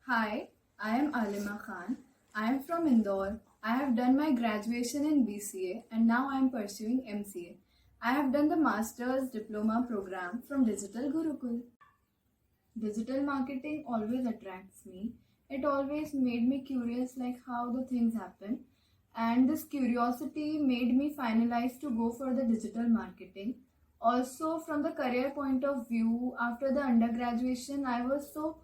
Hi, I am Alima Khan. I am from Indore. I have done my graduation in BCA and now I am pursuing MCA. I have done the Master's Diploma program from Digital Gurukul. Digital marketing always attracts me. It always made me curious like how the things happen, and this curiosity made me finalize to go for the digital marketing. Also from the career point of view, after the undergraduation I was so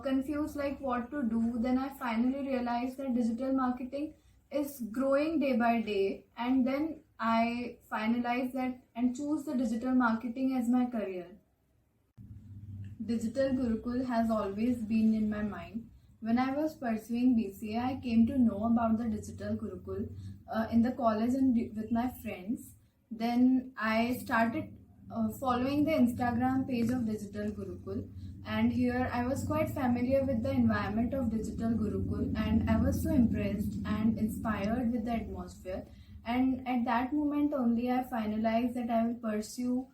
confused like what to do. Then I finally realized that digital marketing is growing day by day, and then I finalized that and choose the digital marketing as my career. Digital Gurukul has always been in my mind. When I was pursuing BCA, I came to know about the Digital Gurukul in the college and with my friends. Then I started following the Instagram page of Digital Gurukul, and here I was quite familiar with the environment of Digital Gurukul, and I was so impressed and inspired with the atmosphere. And at that moment only, I finalized that I will pursue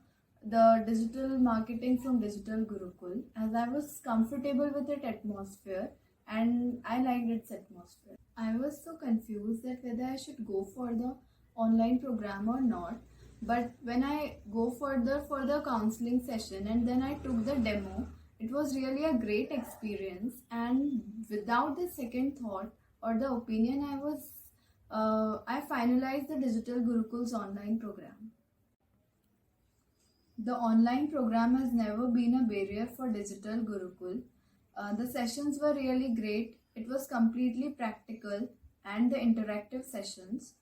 the digital marketing from Digital Gurukul, as I was comfortable with its atmosphere and I liked its atmosphere. I was so confused that whether I should go for the online program or not. But when I go further for the counseling session and then I took the demo, it was really a great experience. And without the second thought or the opinion, I finalized the Digital Gurukul's online program. The online program has never been a barrier for Digital Gurukul. The sessions were really great. It was completely practical and the interactive sessions.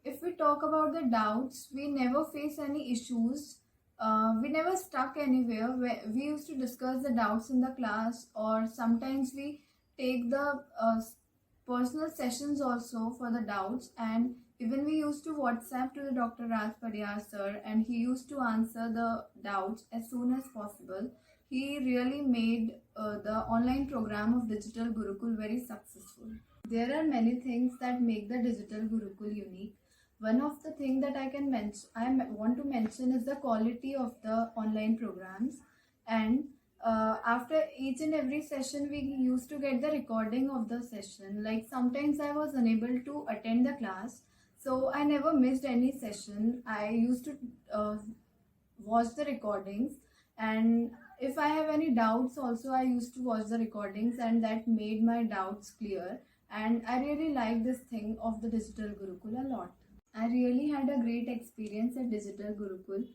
If we talk about the doubts, we never face any issues. We never stuck anywhere. We used to discuss the doubts in the class, or sometimes we take the personal sessions also for the doubts. And even we used to WhatsApp to the Dr. Raj Pariyar sir, and he used to answer the doubts as soon as possible. He really made the online program of Digital Gurukul very successful. There are many things that make the Digital Gurukul unique. One of the thing that I want to mention is the quality of the online programs. And after each and every session, we used to get the recording of the session. Like sometimes I was unable to attend the class, so I never missed any session. I used to watch the recordings, and if I have any doubts also, I used to watch the recordings, and that made my doubts clear. And I really like this thing of the Digital Gurukul a lot. I really had a great experience at Digital Gurukul.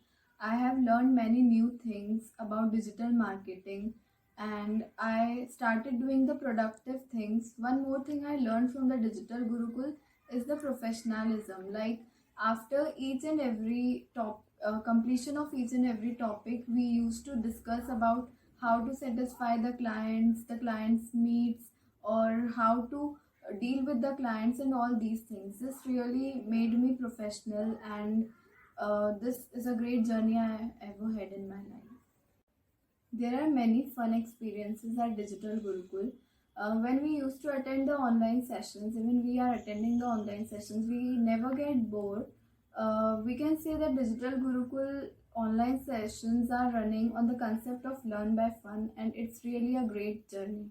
I have learned many new things about digital marketing, and I started doing the productive things. One more thing I learned from the Digital Gurukul is the professionalism. Like after each and every completion of each and every topic, we used to discuss about how to satisfy the clients' needs, or how to deal with the clients and all these things. This really made me professional, and this is a great journey I ever had in my life. There are many fun experiences at Digital Gurukul. When we used to attend the online sessions, even we are attending the online sessions, we never get bored. We can say that Digital Gurukul online sessions are running on the concept of learn by fun, and it's really a great journey.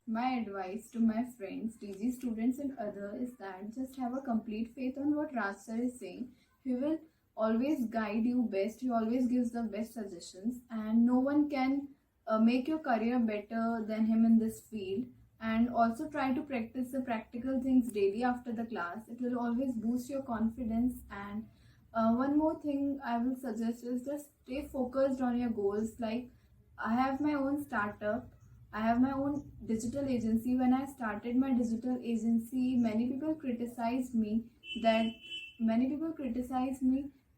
My advice to my friends, TG students and others is that just have a complete faith on what Raj sir is saying. He will always guide you best. He always gives the best suggestions, and no one can make your career better than him in this field. And also try to practice the practical things daily after the class. It will always boost your confidence. And one more thing I will suggest is just stay focused on your goals. Like I have my own startup, I have my own digital agency. When I started my digital agency, that many people criticized me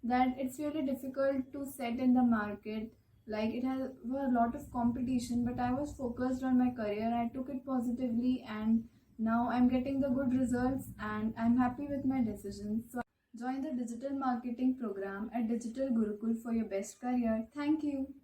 that it's really difficult to set in the market. Like it has a lot of competition, but I was focused on my career. I took it positively, and now I'm getting the good results, and I'm happy with my decisions. So join the digital marketing program at Digital Gurukul for your best career. Thank you.